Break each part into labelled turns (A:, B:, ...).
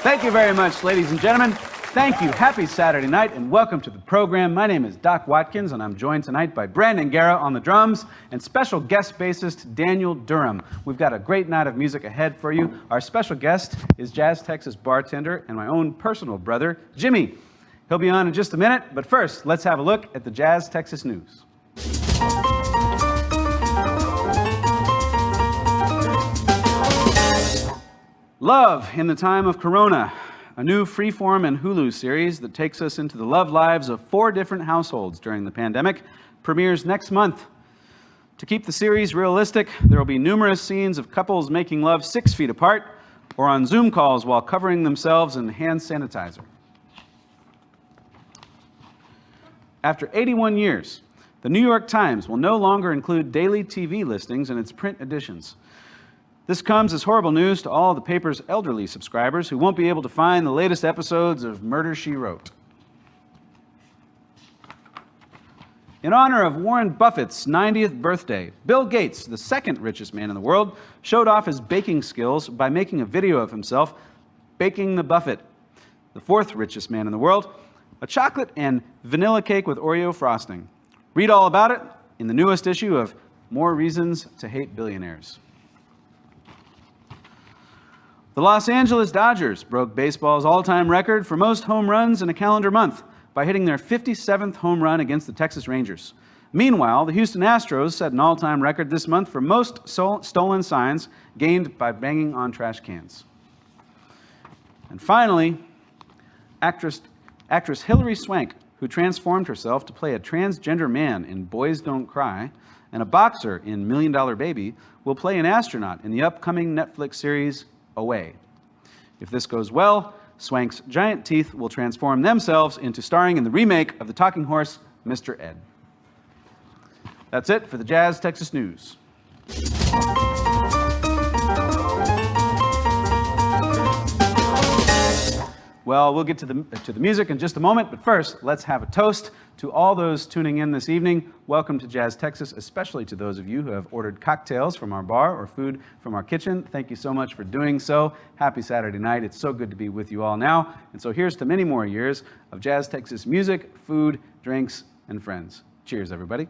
A: Thank you very much, ladies and gentlemen. Thank you. Happy Saturday night, and welcome to the program. My name is Doc Watkins, and I'm joined tonight by Brandon Guerra on the drums and special guest bassist Daniel Durham. We've got a great night of music ahead for you. Our special guest is JazzTexas bartender and my own personal brother, Jimmy. He'll be on in just a minute, but first, let's have a look at the JazzTexas news. Love in the Time of Corona, a new Freeform and Hulu series that takes us into the love lives of 4 different households during the pandemic, premieres next month. To keep the series realistic, there will be numerous scenes of couples making love 6 feet apart or on Zoom calls while covering themselves in hand sanitizer. After 81 years, the New York Times will no longer include daily TV listings in its print editions. This comes as horrible news to all of the paper's elderly subscribers who won't be able to find the latest episodes of Murder, She Wrote. In honor of Warren Buffett's 90th birthday, Bill Gates, the second richest man in the world, showed off his baking skills by making a video of himself baking the Buffett. The 4th richest man in the world, a chocolate and vanilla cake with Oreo frosting. Read all about it in the newest issue of More Reasons to Hate Billionaires. The Los Angeles Dodgers broke baseball's all-time record for most home runs in a calendar month by hitting their 57th home run against the Texas Rangers. Meanwhile, the Houston Astros set an all-time record this month for most stolen signs gained by banging on trash cans. And finally, actress Hilary Swank, who transformed herself to play a transgender man in Boys Don't Cry and a boxer in $1 Million Baby, will play an astronaut in the upcoming Netflix series Away. If this goes well, Swank's giant teeth will transform themselves into starring in the remake of the talking horse, Mr. Ed. That's it for the JazzTexas News. Well, we'll get to the music in just a moment, but first, let's have a toast to all those tuning in this evening. Welcome to JazzTexas, especially to those of you who have ordered cocktails from our bar or food from our kitchen. Thank you so much for doing so. Happy Saturday night. It's so good to be with you all now. And so here's to many more years of JazzTexas music, food, drinks, and friends. Cheers, everybody.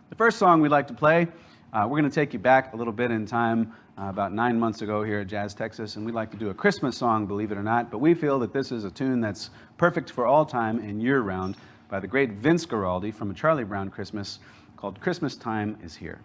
A: The first song we'd like to play, we're going to take you back a little bit in time, about 9 months ago here at JazzTexas, and we'd like to do a Christmas song, believe it or not, but we feel that this is a tune that's perfect for all time and year-round by the great Vince Guaraldi from A Charlie Brown Christmas called Christmas Time Is Here.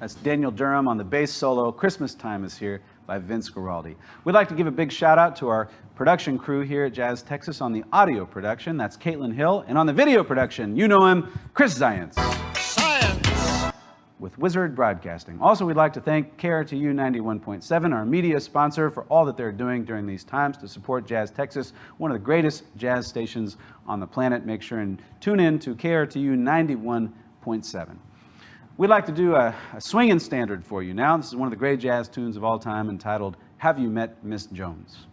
A: That's Daniel Durham on the bass solo. Christmas Time is Here by Vince Guaraldi. We'd like to give a big shout out to our production crew here at Jazz Texas on the audio production. That's Caitlin Hill. And on the video production, you know him, Chris Zients. Science! With Wizard Broadcasting. Also, we'd like to thank KRTU 91.7, our media sponsor, for all that they're doing during these times to support Jazz Texas, one of the greatest jazz stations on the planet. Make sure and tune in to KRTU 91.7. We'd like to do a swinging standard for you now. This is one of the great jazz tunes of all time entitled, Have You Met Miss Jones?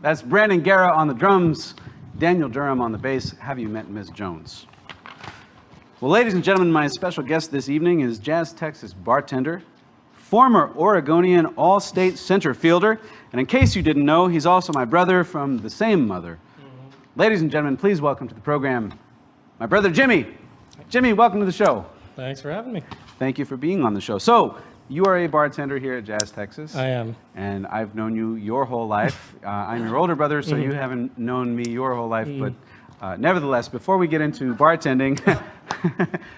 A: That's Brandon Guerra on the drums, Daniel Durham on the bass. Have you met Ms. Jones? Well, ladies and gentlemen, my special guest this evening is JazzTexas bartender, former Oregonian all-state center fielder, and in case you didn't know, he's also my brother from the same mother. Ladies and gentlemen, please welcome to the program my brother Jimmy. Jimmy, welcome to the show.
B: Thanks for having me.
A: Thank you for being on the show. So, you are a bartender here at JazzTexas.
B: I am.
A: And I've known you your whole life. I'm your older brother, so you haven't known me your whole life, but nevertheless, before we get into bartending,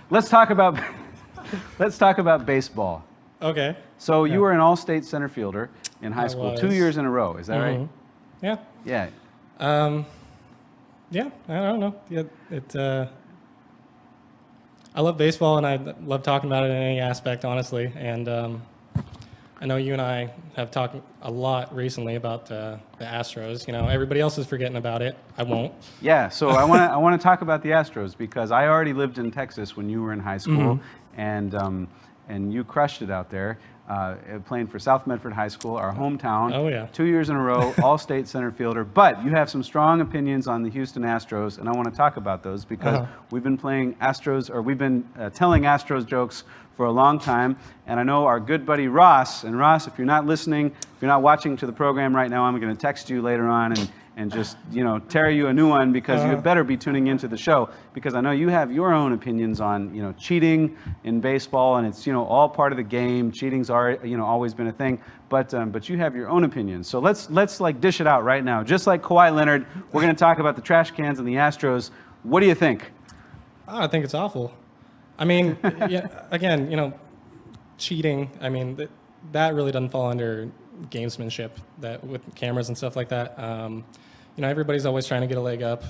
A: let's talk about baseball.
B: Okay.
A: So you were an all-state center fielder in high school 2 years in a row. Is that right?
B: Yeah.
A: Yeah.
B: Yeah. I don't know. Yeah. I love baseball and I love talking about it in any aspect, honestly. And I know you and I have talked a lot recently about the Astros. You know, everybody else is forgetting about it. I won't.
A: Yeah. So I want to talk about the Astros because I already lived in Texas when you were in high school, and you crushed it out there, playing for South Medford High School, our hometown.
B: Oh, yeah.
A: 2 years in a row, all-state center fielder. But you have some strong opinions on the Houston Astros, and I want to talk about those because we've been playing Astros, or we've been telling Astros jokes for a long time. And I know our good buddy Ross, and Ross, if you're not listening, if you're not watching to the program right now, I'm going to text you later on and just, you know, tear you a new one because you better be tuning into the show because I know you have your own opinions on, you know, cheating in baseball, and it's, you know, all part of the game. Cheating's already, you know, always been a thing, but you have your own opinions. So let's like dish it out right now. Just like Kawhi Leonard, we're going to talk about the trash cans and the Astros. What do you think?
B: I think it's awful. I mean, yeah, again, you know, cheating, I mean, that really doesn't fall under gamesmanship that with cameras and stuff like that. You know, everybody's always trying to get a leg up,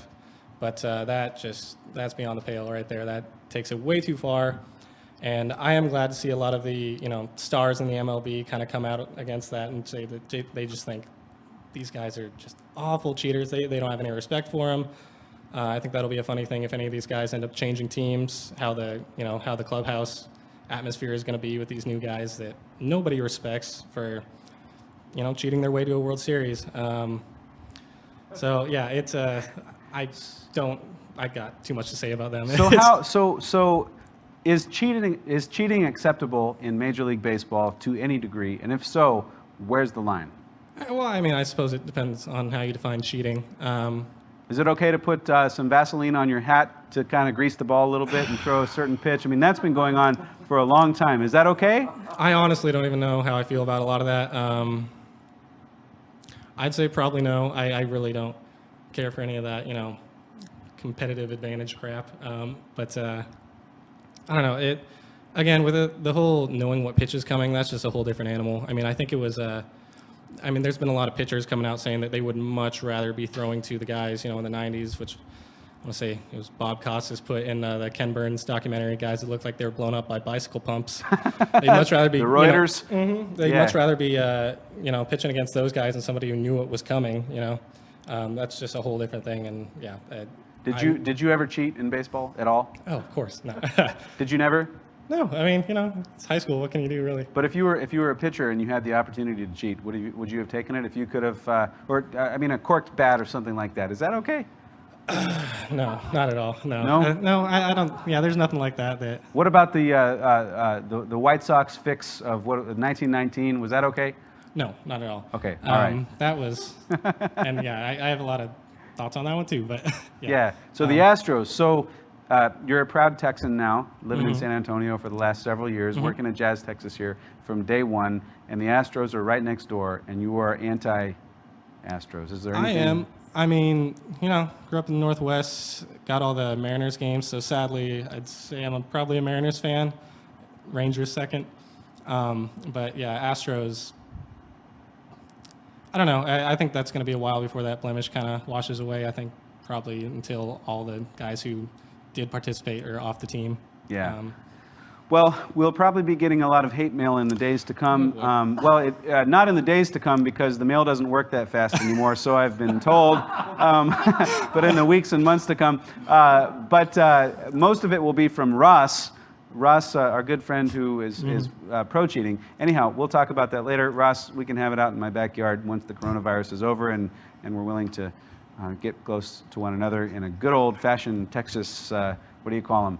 B: but that's beyond the pale right there. That takes it way too far. And I am glad to see a lot of the, you know, stars in the MLB kind of come out against that and say that they just think these guys are just awful cheaters. They don't have any respect for them. I think that'll be a funny thing if any of these guys end up changing teams, how the clubhouse atmosphere is going to be with these new guys that nobody respects for, you know, cheating their way to a World Series. So yeah, it's I got too much to say about them.
A: So is cheating acceptable in Major League Baseball to any degree? And if so, where's the line?
B: Well, I mean, I suppose it depends on how you define cheating.
A: Is it okay to put some Vaseline on your hat to kind of grease the ball a little bit and throw a certain pitch? I mean, that's been going on for a long time. Is that okay?
B: I honestly don't even know how I feel about a lot of that. I'd say probably no. I really don't care for any of that, you know, competitive advantage crap. But I don't know. Again, with the whole knowing what pitch is coming, that's just a whole different animal. I mean, I think it was I mean, there's been a lot of pitchers coming out saying that they would much rather be throwing to the guys, you know, in the 90s, which I want to say it was Bob Costas put in the Ken Burns documentary, guys that looked like they were blown up by bicycle pumps. They'd much rather be
A: the Reuters.
B: You know, they'd much rather be you know, pitching against those guys than somebody who knew it was coming. You know, that's just a whole different thing. And yeah.
A: Did you ever cheat in baseball at all?
B: Oh, of course, no.
A: Did you never?
B: No, I mean, you know, it's high school. What can you do, really?
A: But if you were a pitcher and you had the opportunity to cheat, would you have taken it if you could have, I mean, a corked bat or something like that? Is that okay?
B: No, not at all. No,
A: no,
B: no. I don't. Yeah, there's nothing like that.
A: What about the White Sox fix of 1919? Was that okay?
B: No, not at all.
A: Okay, all right.
B: That was, and yeah, I have a lot of thoughts on that one too. But
A: yeah. So the Astros. So. You're a proud Texan now, living in San Antonio for the last several years, working at JazzTexas here from day one, and the Astros are right next door, and you are anti-Astros. Is there anything?
B: I am. I mean, you know, grew up in the Northwest, got all the Mariners games, so sadly, I'd say I'm probably a Mariners fan. Rangers second. But yeah, Astros, I don't know. I think that's going to be a while before that blemish kind of washes away. I think probably until all the guys who did participate are off the team.
A: Yeah. Well, we'll probably be getting a lot of hate mail in the days to come. Not in the days to come because the mail doesn't work that fast anymore, so I've been told. But in the weeks and months to come. But most of it will be from Ross, Ross, our good friend who is pro cheating. Anyhow, we'll talk about that later. Ross, we can have it out in my backyard once the coronavirus is over, and we're willing to get close to one another in a good old fashioned Texas. What do you call them?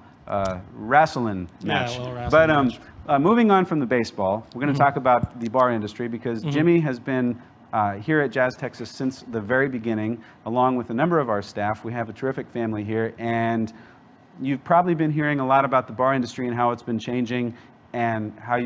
A: Wrestling match.
B: Yeah, a little wrestling match.
A: Moving on from the baseball, we're going to talk about the bar industry because Jimmy has been here at JazzTexas since the very beginning, along with a number of our staff. We have a terrific family here, and you've probably been hearing a lot about the bar industry and how it's been changing, and how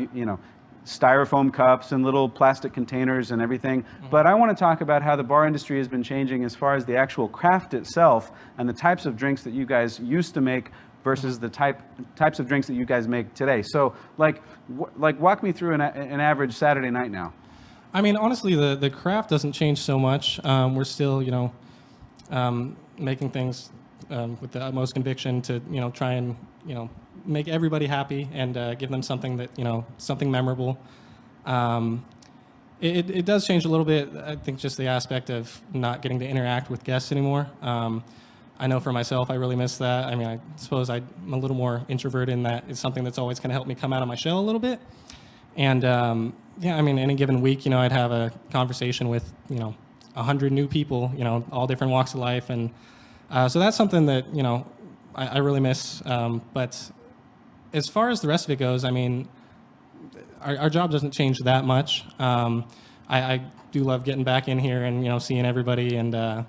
A: styrofoam cups and little plastic containers and everything. But I want to talk about how the bar industry has been changing as far as the actual craft itself and the types of drinks that you guys used to make versus the types of drinks that you guys make today. So, like walk me through an average Saturday night now.
B: I mean, honestly, the craft doesn't change so much. We're still, making things with the utmost conviction to, try and, make everybody happy and give them something that, something memorable. It does change a little bit. I think just the aspect of not getting to interact with guests anymore. I know for myself, I really miss that. I mean, I suppose I'm a little more introverted, and that is something that's always kind of helped me come out of my shell a little bit. And yeah, I mean, any given week, I'd have a conversation with, 100 new people, all different walks of life. And so that's something that, I really miss. But as far as the rest of it goes, I mean, our job doesn't change that much. I do love getting back in here and, seeing everybody. And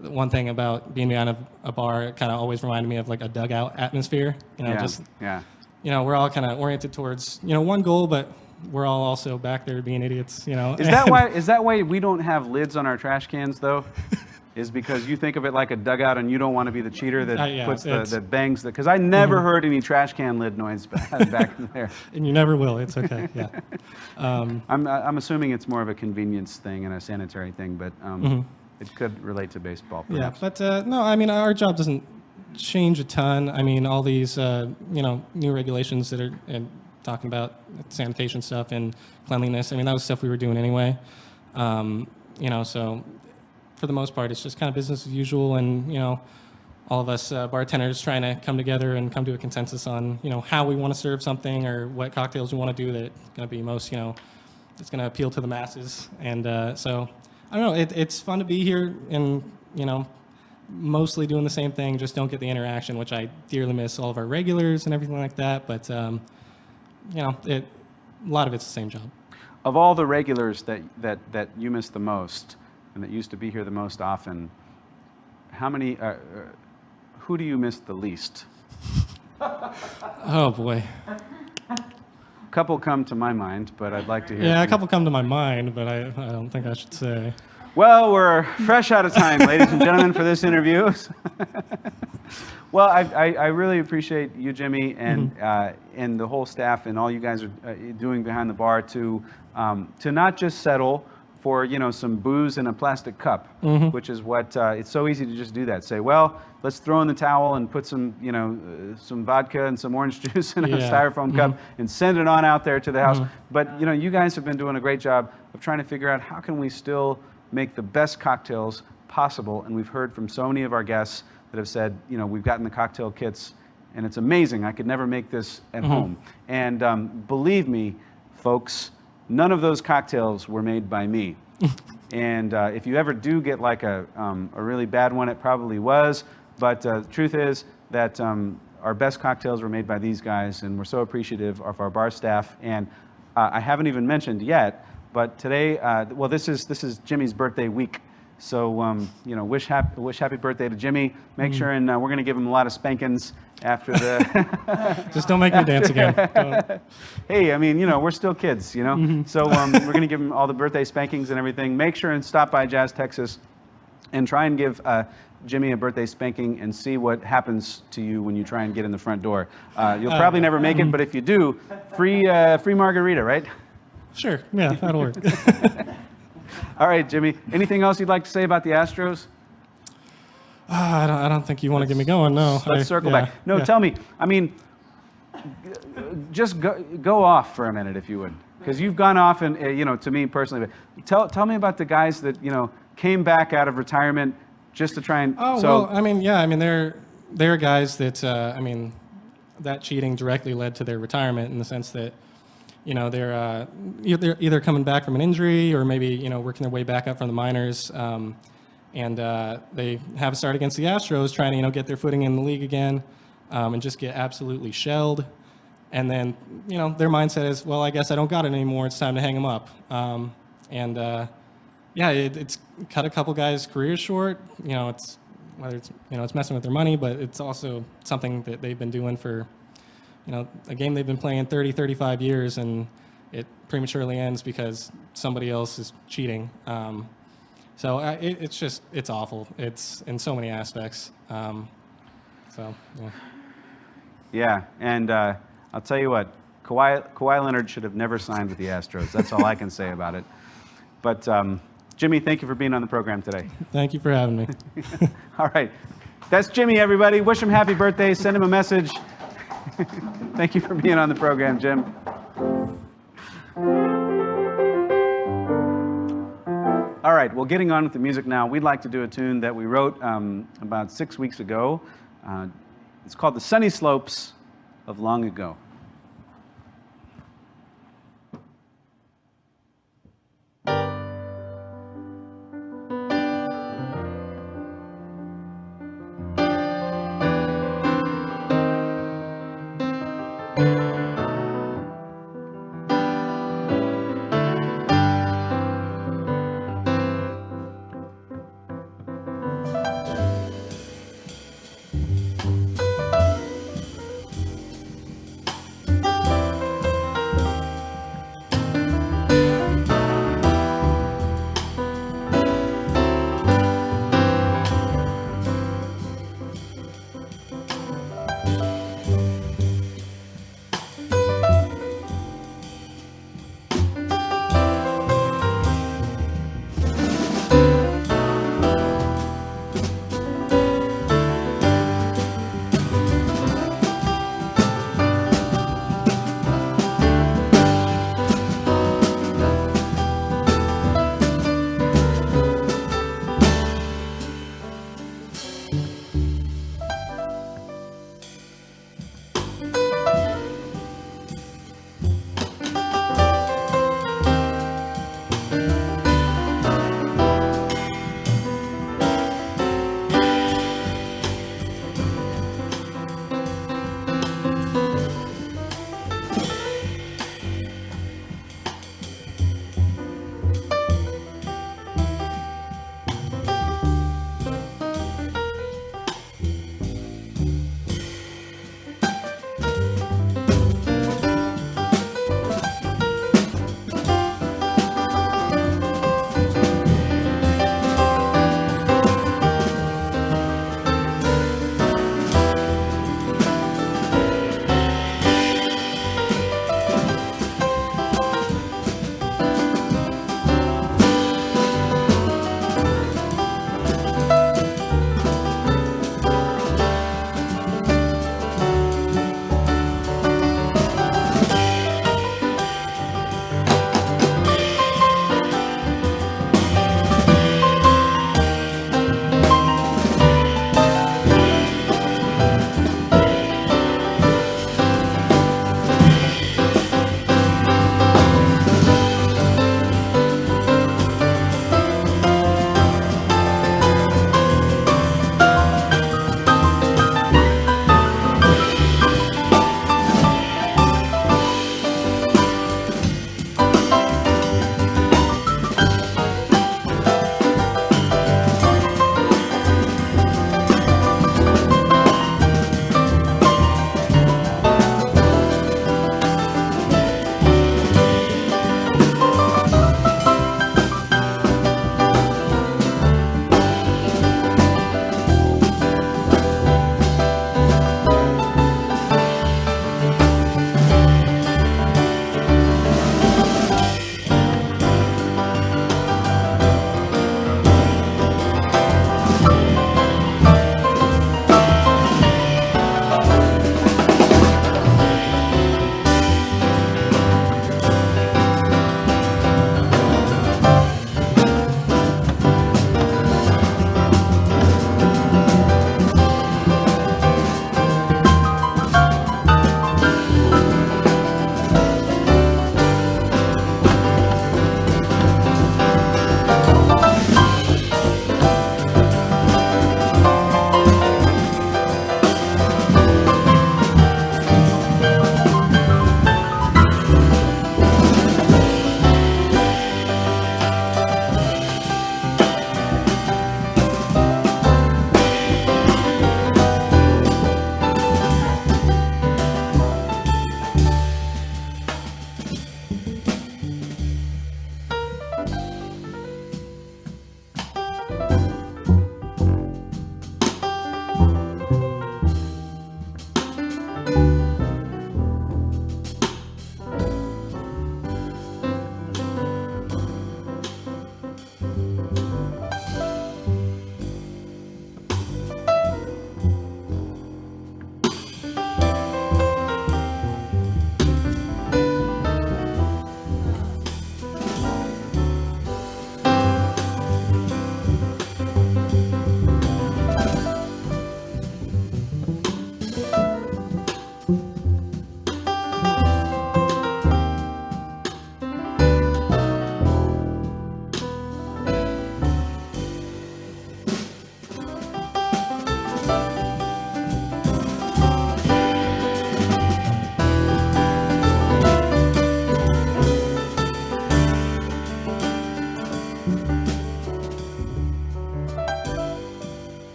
B: one thing about being behind a bar, it kind of always reminded me of like a dugout atmosphere. We're all kind of oriented towards, one goal, but we're all also back there being idiots, Is
A: that why we don't have lids on our trash cans, though? Is because you think of it like a dugout and you don't want to be the cheater that puts that bangs the, because I never heard any trash can lid noise back there.
B: And you never will. It's okay. Yeah.
A: I'm assuming it's more of a convenience thing and a sanitary thing, but it could relate to baseball. Perhaps.
B: Yeah, but no, I mean, our job doesn't change a ton. I mean, all these new regulations that are talking about sanitation stuff and cleanliness. I mean, that was stuff we were doing anyway. So. For the most part, it's just kind of business as usual, and all of us bartenders trying to come together and come to a consensus on how we want to serve something or what cocktails we want to do that's going to be most it's going to appeal to the masses. And so I don't know, it's fun to be here and mostly doing the same thing, just don't get the interaction, which I dearly miss all of our regulars and everything like that. But a lot of it's the same job.
A: Of all the regulars that you miss the most, and that used to be here the most often, how many, who do you miss the least?
B: Oh boy.
A: A couple come to my mind, but I'd like to hear.
B: Yeah, a couple come to my mind, but I don't think I should say.
A: Well, we're fresh out of time, ladies and gentlemen, for this interview. Well, I really appreciate you, Jimmy, and the whole staff and all you guys are doing behind the bar to not just settle for some booze in a plastic cup, which is what it's so easy to just do that. Say, well, let's throw in the towel and put some some vodka and some orange juice in a styrofoam cup and send it on out there to the house. But you guys have been doing a great job of trying to figure out how can we still make the best cocktails possible. And we've heard from so many of our guests that have said, we've gotten the cocktail kits and it's amazing. I could never make this at home. And believe me, folks, none of those cocktails were made by me. And if you ever do get like a really bad one, it probably was. But the truth is that our best cocktails were made by these guys, and we're so appreciative of our bar staff. And I haven't even mentioned yet, but today, well, this is Jimmy's birthday week. So wish happy birthday to Jimmy. Make sure, and we're going to give him a lot of spankings after the.
B: Just don't make me dance again. Don't.
A: Hey, I mean, we're still kids, So we're going to give him all the birthday spankings and everything. Make sure and stop by JazzTexas and try and give Jimmy a birthday spanking and see what happens to you when you try and get in the front door. You'll probably never make it, but if you do, free margarita, right?
B: Sure. Yeah, that'll work.
A: All right, Jimmy. Anything else you'd like to say about the Astros?
B: I don't think you want to get me going. No.
A: Let's circle back. No, tell me. I mean, just go off for a minute, if you would, because you've gone off, and to me personally. But tell me about the guys that came back out of retirement just to try and.
B: Oh, well, I mean, yeah, I mean, they're guys that that cheating directly led to their retirement in the sense that, you know, they're either coming back from an injury or maybe, you know, working their way back up from the minors. And they have a start against the Astros trying to, you know, get their footing in the league again and just get absolutely shelled. And then, you know, their mindset is, well, I guess I don't got it anymore. It's time to hang them up. Yeah, it's cut a couple guys' careers short. You know, it's whether it's, you know, it's messing with their money, but it's also something that they've been doing for, you know, a game they've been playing 30, 35 years, and it prematurely ends because somebody else is cheating. So it's awful. It's in so many aspects. So, yeah.
A: Yeah, and I'll tell you what, Kawhi Leonard should have never signed with the Astros. That's all I can say about it. But Jimmy, thank you for being on the program today.
B: Thank you for having me.
A: All right. That's Jimmy, everybody. Wish him happy birthday. Send him a message. Thank you for being on the program, Jim. All right, well, getting on with the music now, we'd like to do a tune that we wrote about 6 weeks ago. It's called The Sunny Slopes of Long Ago.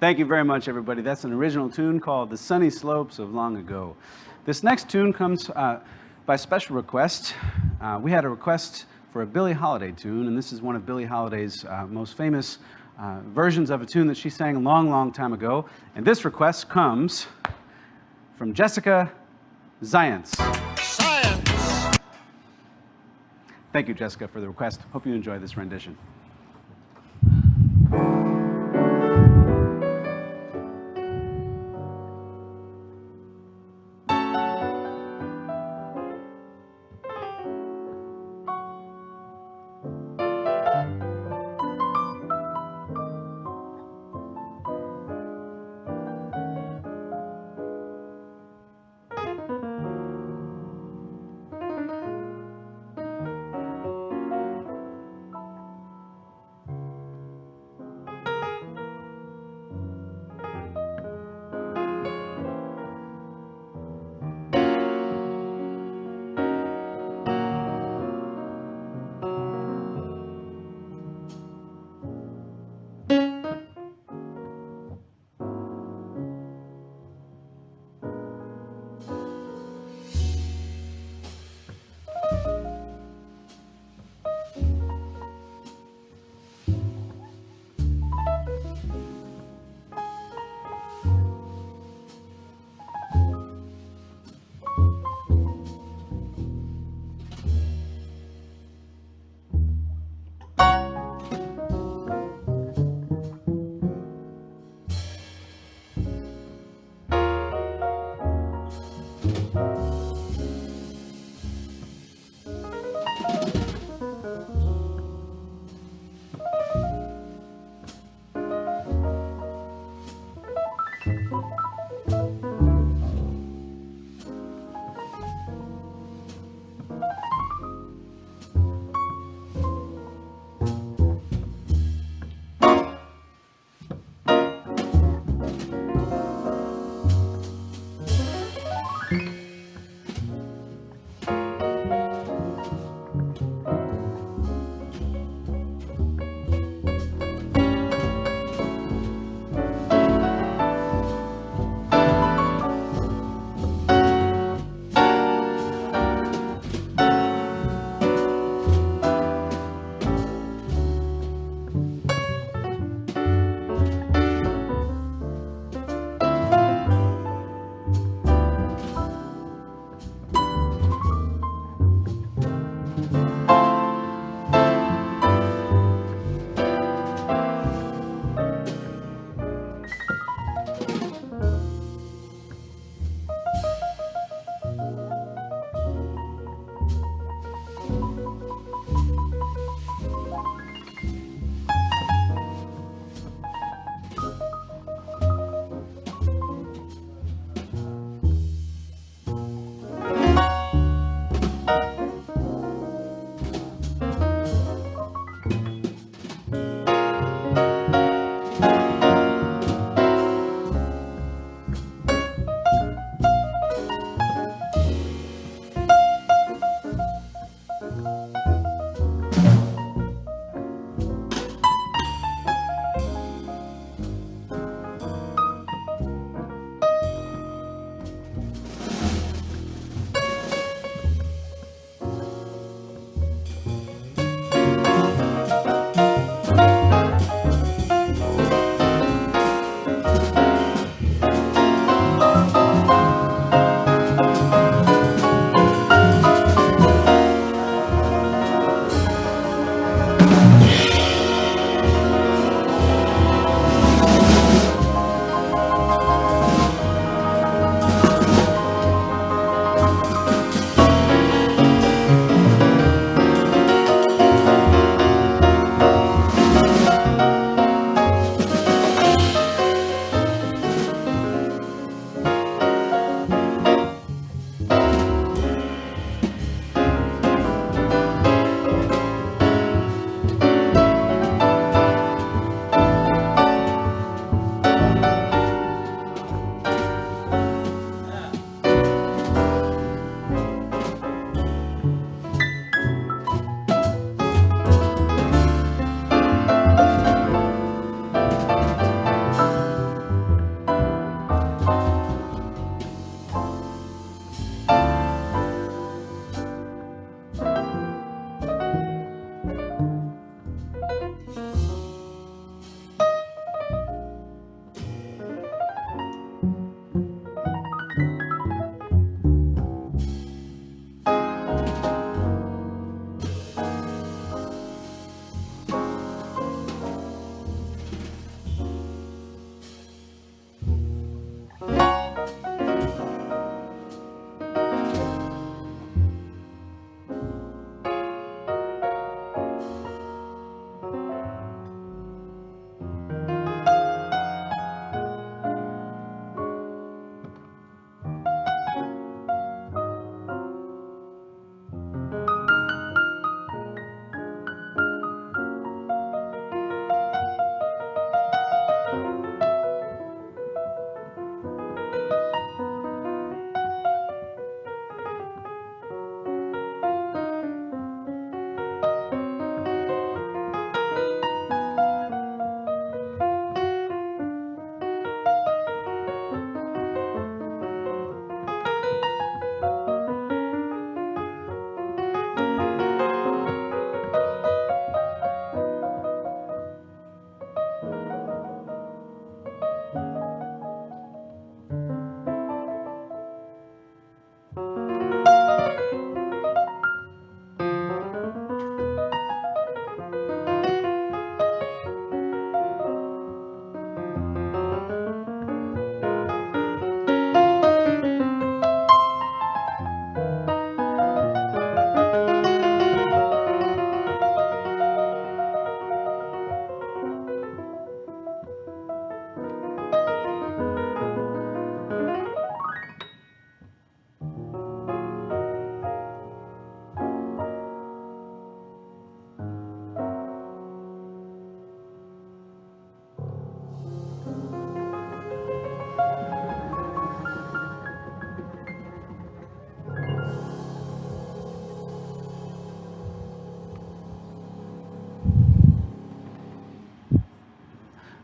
A: Thank you very much, everybody. That's an original tune called The Sunny Slopes of Long Ago. This next tune comes by special request. We had a request for a Billie Holiday tune, and this is one of Billie Holiday's most famous versions of a tune that she sang a long, long time ago. And this request comes from Jessica Zients.
C: Science!
A: Thank you, Jessica, for the request. Hope you enjoy this rendition.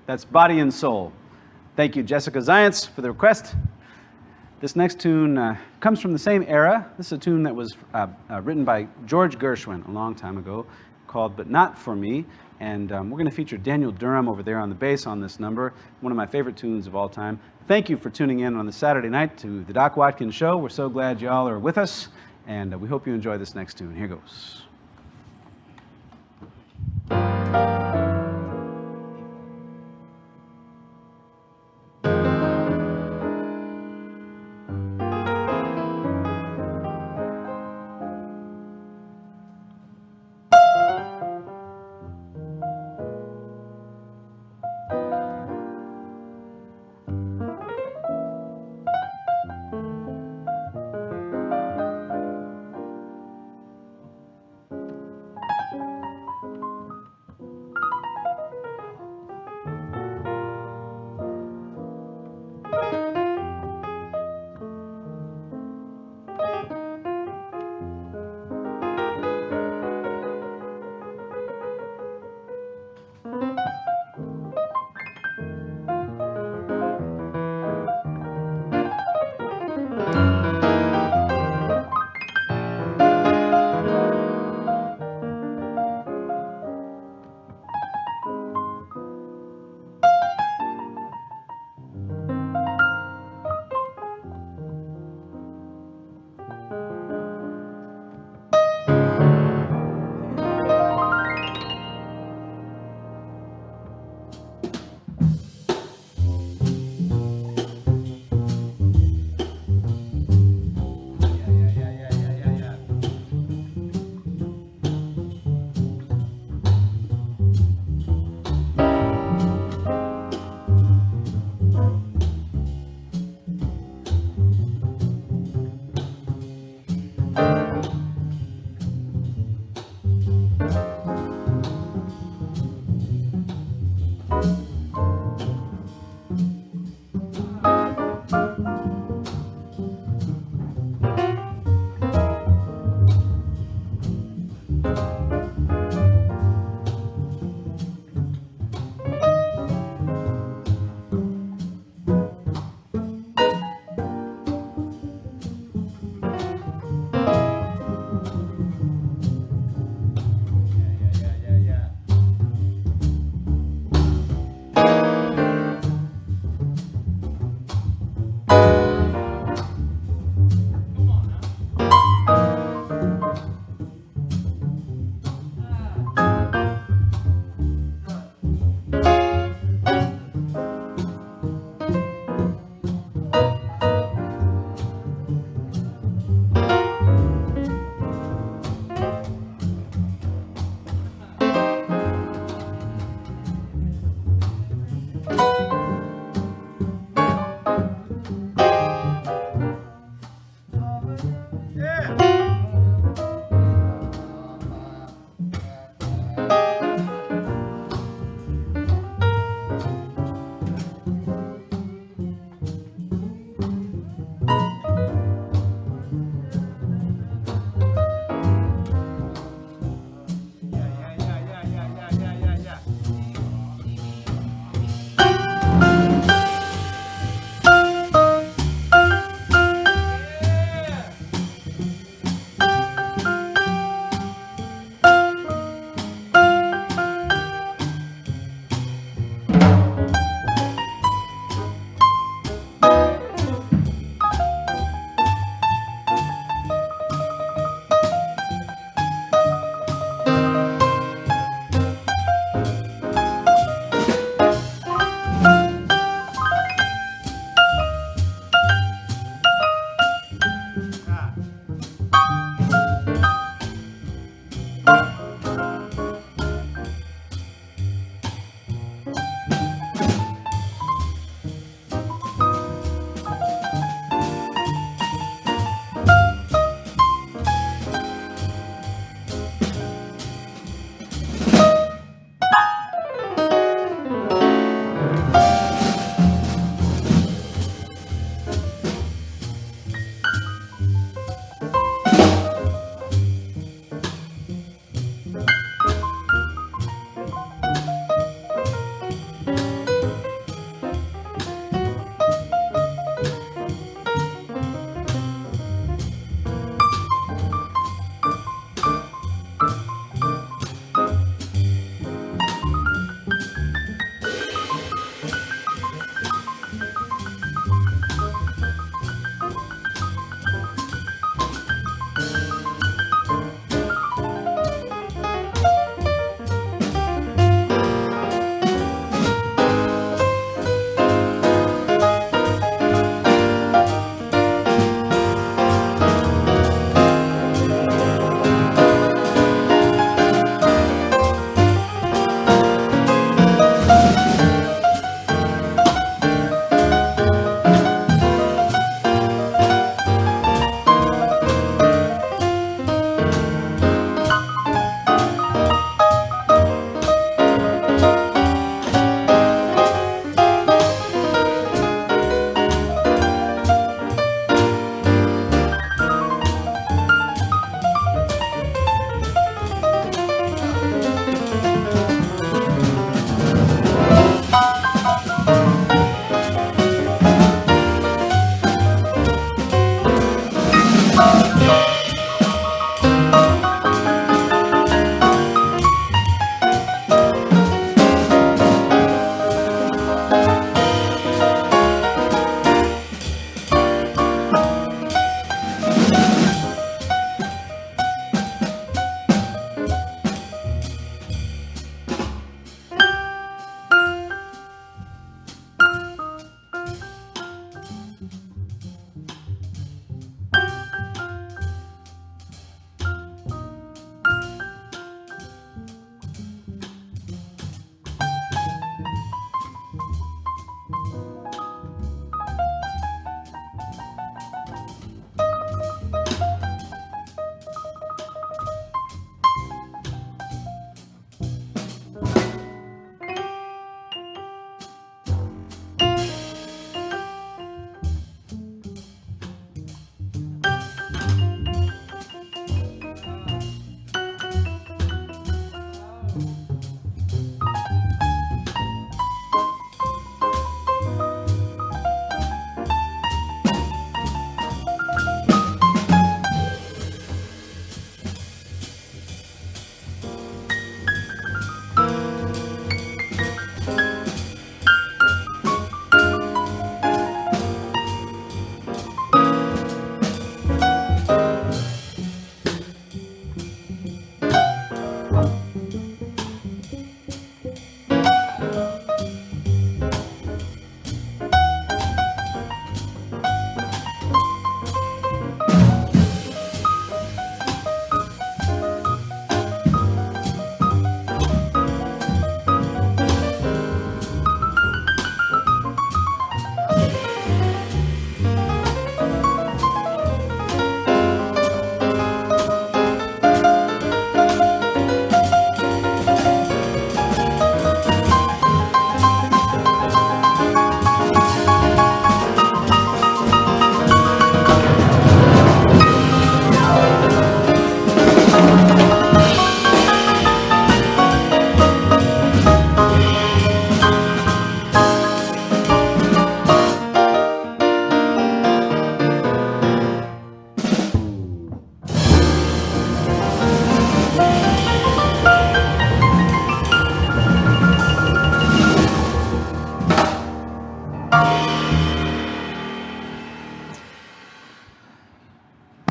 A: That's Body and Soul. Thank you, Jessica Zients, for the request. This next tune comes from the same era. This is a tune that was written by George Gershwin a long time ago, called But Not For Me. And we're going to feature Daniel Durham over there on the bass on this number, one of my favorite tunes of all time. Thank you for tuning in on this Saturday night to the Doc Watkins Show. We're so glad y'all are with us, and we hope you enjoy this next tune. Here goes.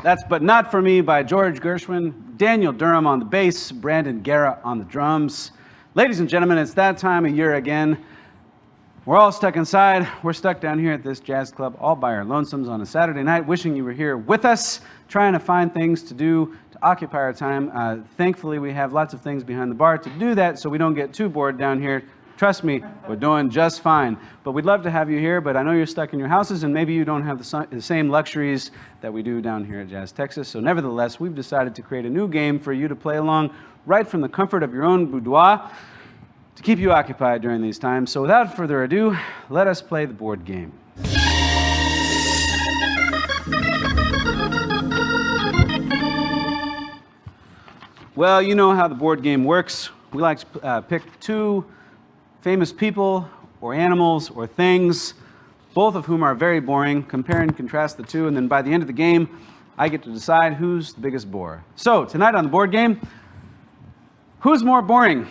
A: That's But Not For Me by George Gershwin, Daniel Durham on the bass, Brandon Guerra on the drums. Ladies and gentlemen, it's that time of year again. We're all stuck inside. We're stuck down here at this jazz club all by our lonesomes on a Saturday night, wishing you were here with us, trying to find things to do to occupy our time. Thankfully, we have lots of things behind the bar to do that so we don't get too bored down here. Trust me, we're doing just fine. But we'd love to have you here, but I know you're stuck in your houses and maybe you don't have the same luxuries that we do down here at JazzTexas. So nevertheless, we've decided to create a new game for you to play along right from the comfort of your own boudoir to keep you occupied during these times. So without further ado, let us play the board game. Well, you know how the board game works. We like to pick two famous people or animals or things, both of whom are very boring, compare and contrast the two, and then by the end of the game, I get to decide who's the biggest bore. So, tonight on the board game, who's more boring?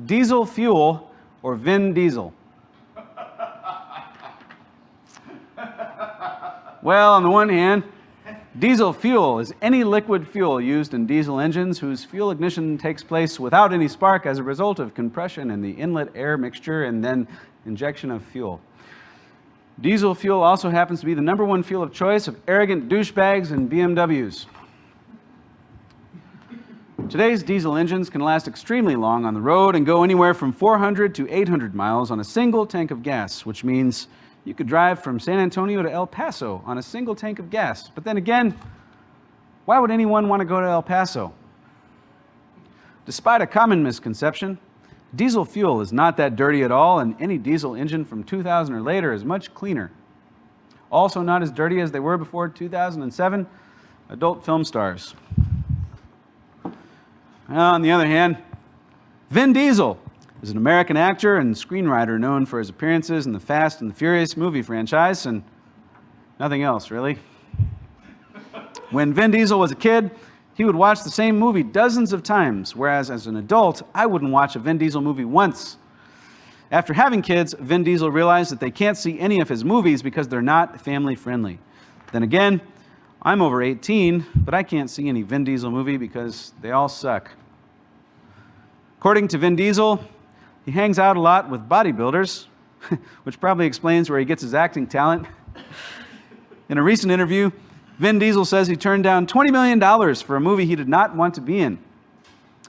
A: Diesel Fuel or Vin Diesel? Well, on the one hand, diesel fuel is any liquid fuel used in diesel engines whose fuel ignition takes place without any spark as a result of compression in the inlet air mixture and then injection of fuel. Diesel fuel also happens to be the #1 fuel of choice of arrogant douchebags and BMWs. Today's diesel engines can last extremely long on the road and go anywhere from 400 to 800 miles on a single tank of gas, which means you could drive from San Antonio to El Paso on a single tank of gas. But then again, why would anyone want to go to El Paso? Despite a common misconception, diesel fuel is not that dirty at all, and any diesel engine from 2000 or later is much cleaner. Also not as dirty as they were before 2007, adult film stars. On the other hand, Vin Diesel is an American actor and screenwriter known for his appearances in the Fast and the Furious movie franchise and nothing else, really. When Vin Diesel was a kid, he would watch the same movie dozens of times, whereas as an adult, I wouldn't watch a Vin Diesel movie once. After having kids, Vin Diesel realized that they can't see any of his movies because they're not family friendly. Then again, I'm over 18, but I can't see any Vin Diesel movie because they all suck. According to Vin Diesel, he hangs out a lot with bodybuilders, which probably explains where he gets his acting talent. In a recent interview, Vin Diesel says he turned down $20 million for a movie he did not want to be in,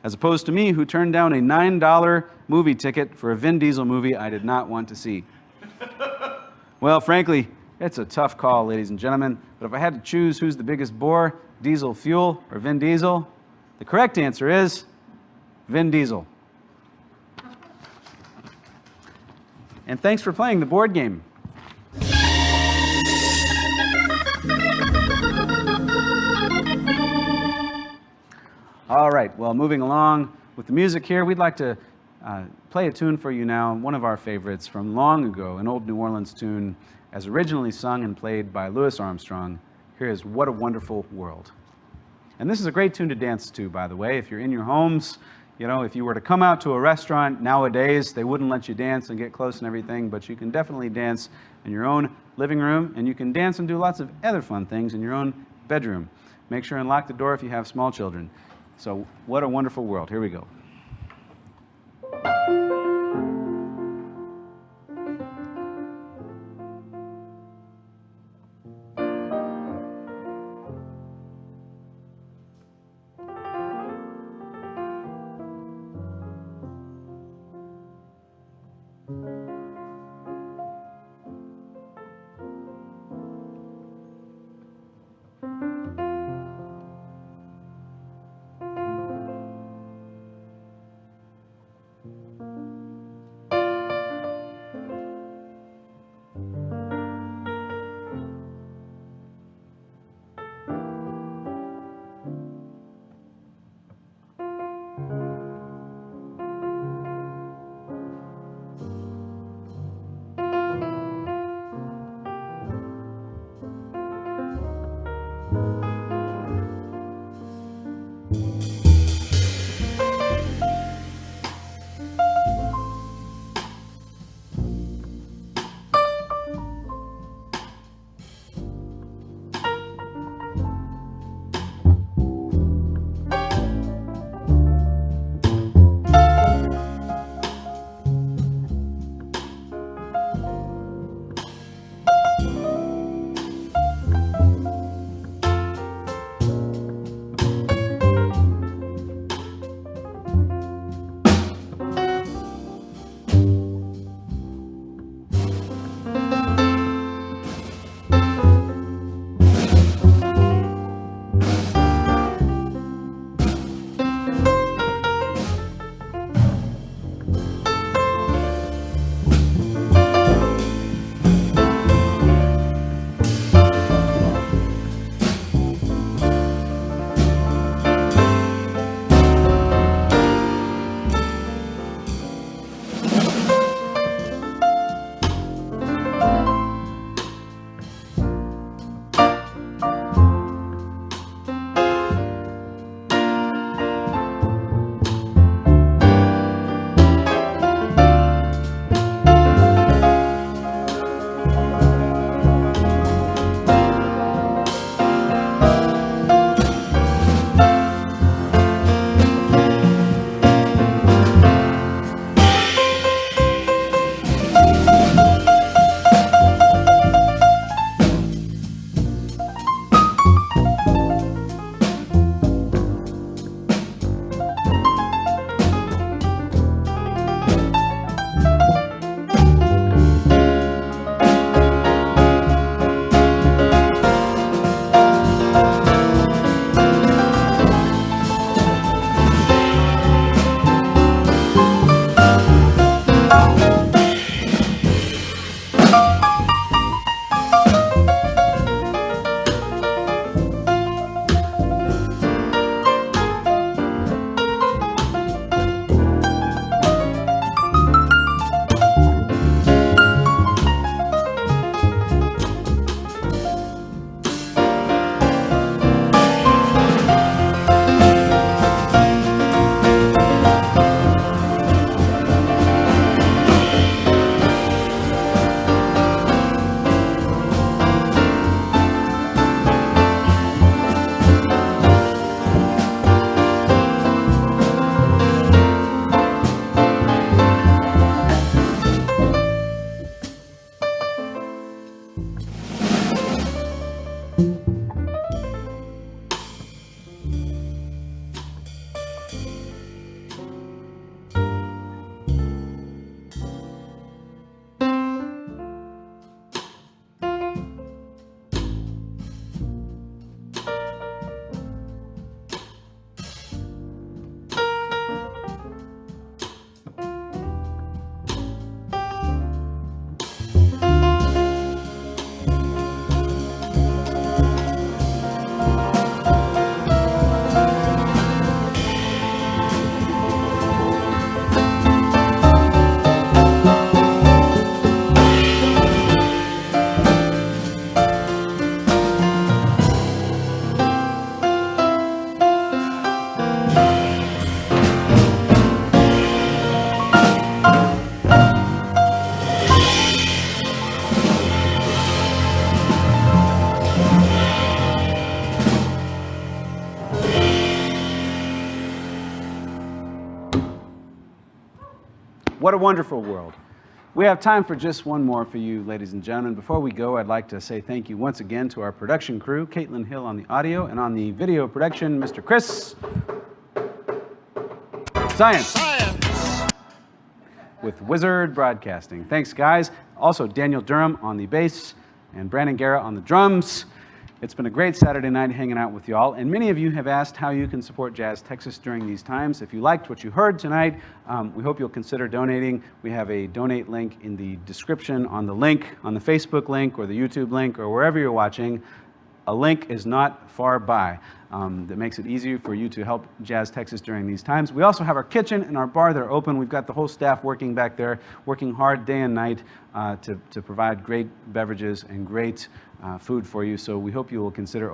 A: as opposed to me, who turned down a $9 movie ticket for a Vin Diesel movie I did not want to see. Well, frankly, it's a tough call, ladies and gentlemen, but if I had to choose who's the biggest bore, diesel fuel or Vin Diesel, the correct answer is Vin Diesel. And thanks for playing the board game. All right, well, moving along with the music here, we'd like to play a tune for you now, one of our favorites from long ago, an old New Orleans tune as originally sung and played by Louis Armstrong. Here is What a Wonderful World. And this is a great tune to dance to, by the way. If you're in your homes, you know, if you were to come out to a restaurant nowadays, they wouldn't let you dance and get close and everything, but you can definitely dance in your own living room, and you can dance and do lots of other fun things in your own bedroom. Make sure and lock the door if you have small children. So, what a wonderful world. Here we go. What a wonderful world. We have time for just one more for you, ladies and gentlemen. Before we go, I'd like to say thank you once again to our production crew, Caitlin Hill on the audio, and on the video production, Mr. Chris Science with Wizard Broadcasting. Thanks, guys. Also, Daniel Durham on the bass and Brandon Guerra on the drums. It's been a great Saturday night hanging out with y'all, and many of you have asked how you can support Jazz Texas during these times. If you liked what you heard tonight, we hope you'll consider donating. We have a donate link in the description on the link, on the Facebook link or the YouTube link or wherever you're watching. A link is not far by. That makes it easier for you to help Jazz Texas during these times. We also have our kitchen and our bar that are open. We've got the whole staff working back there, working hard day and night to provide great beverages and great food for you. So we hope you will consider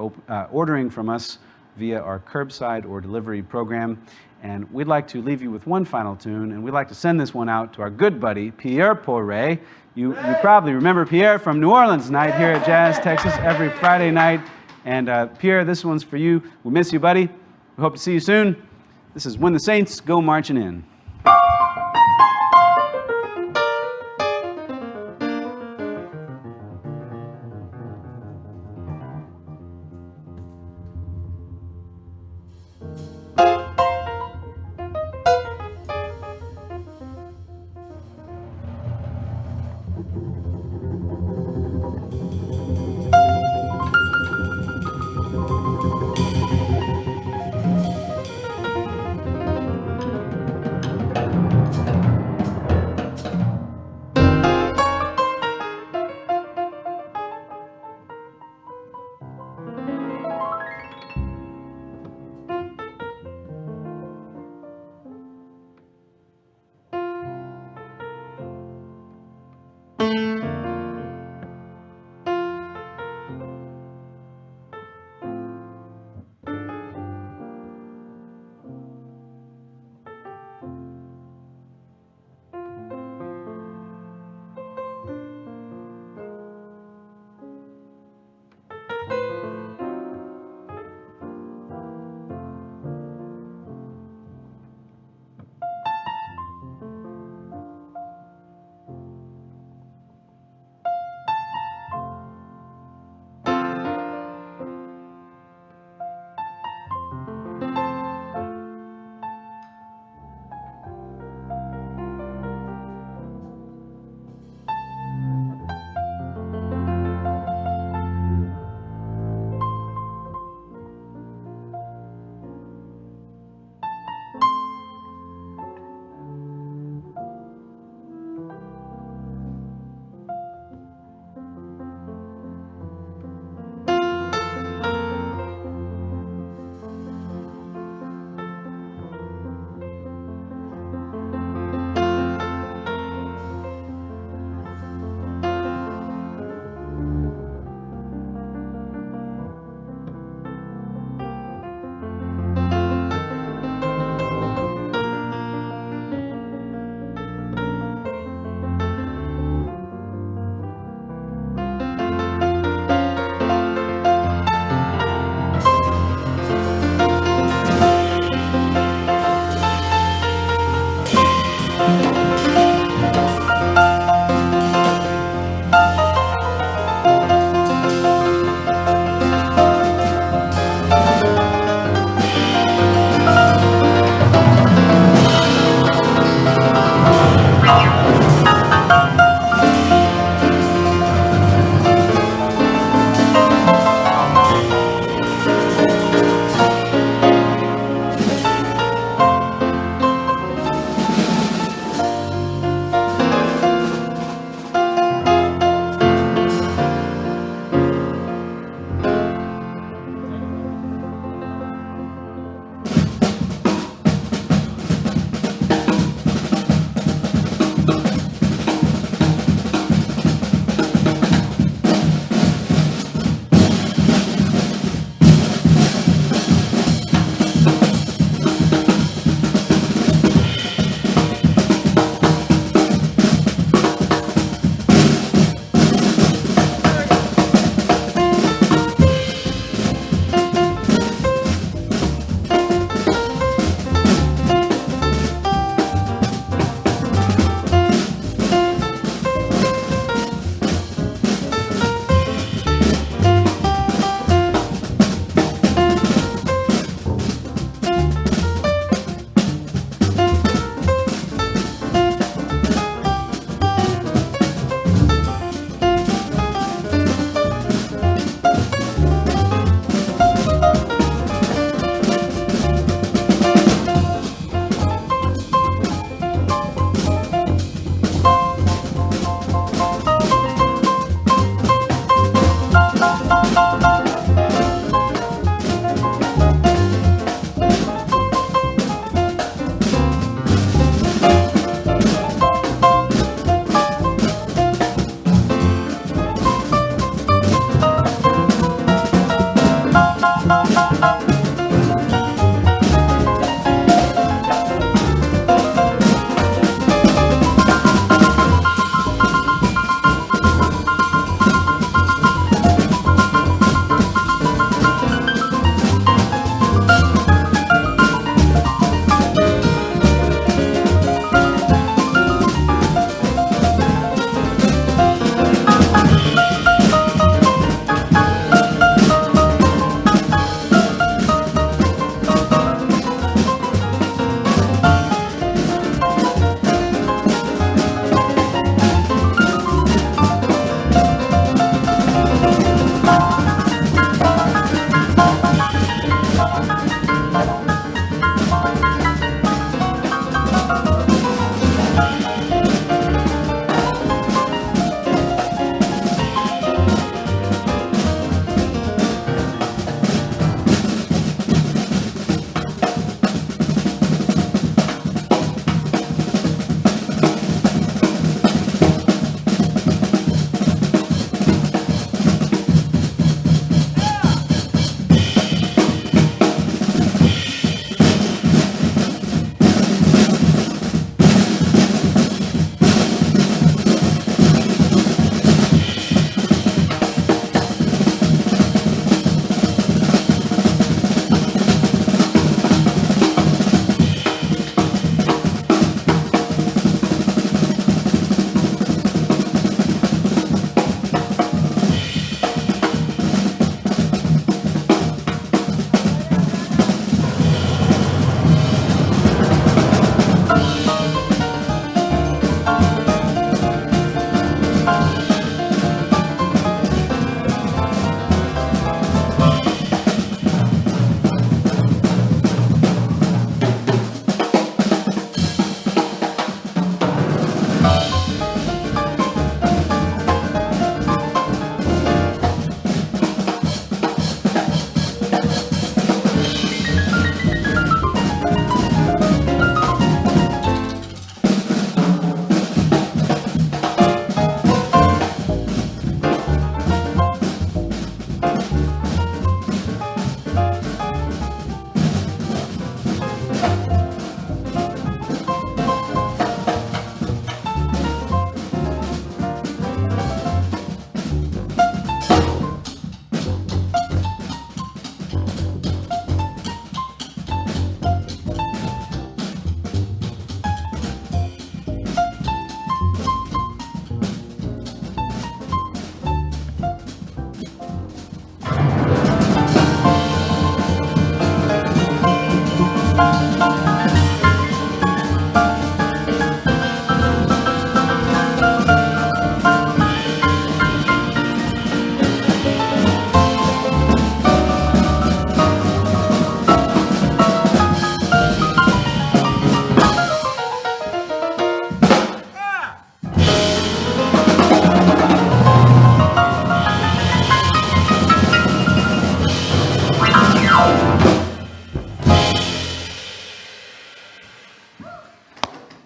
A: ordering from us via our curbside or delivery program. And we'd like to leave you with one final tune, and we'd like to send this one out to our good buddy, Pierre Poiret. You probably remember Pierre from New Orleans night here at Jazz Texas every Friday night. And Pierre, this one's for you. We miss you, buddy. We hope to see you soon. This is When the Saints Go Marching In.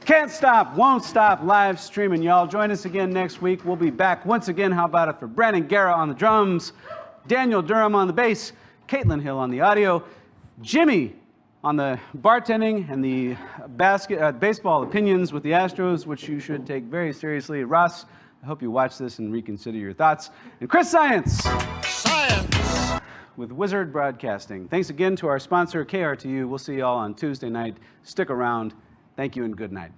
A: Can't stop, won't stop live streaming, y'all. Join us again next week. We'll be back once again. How about it for Brandon Guerra on the drums, Daniel Durham on the bass, Caitlin Hill on the audio, Jimmy on the bartending and the baseball opinions with the Astros, which you should take very seriously. Ross, I hope you watch this and reconsider your thoughts. And Chris Science with Wizard Broadcasting. Thanks again to our sponsor, KRTU. We'll see you all on Tuesday night. Stick around. Thank you and good night.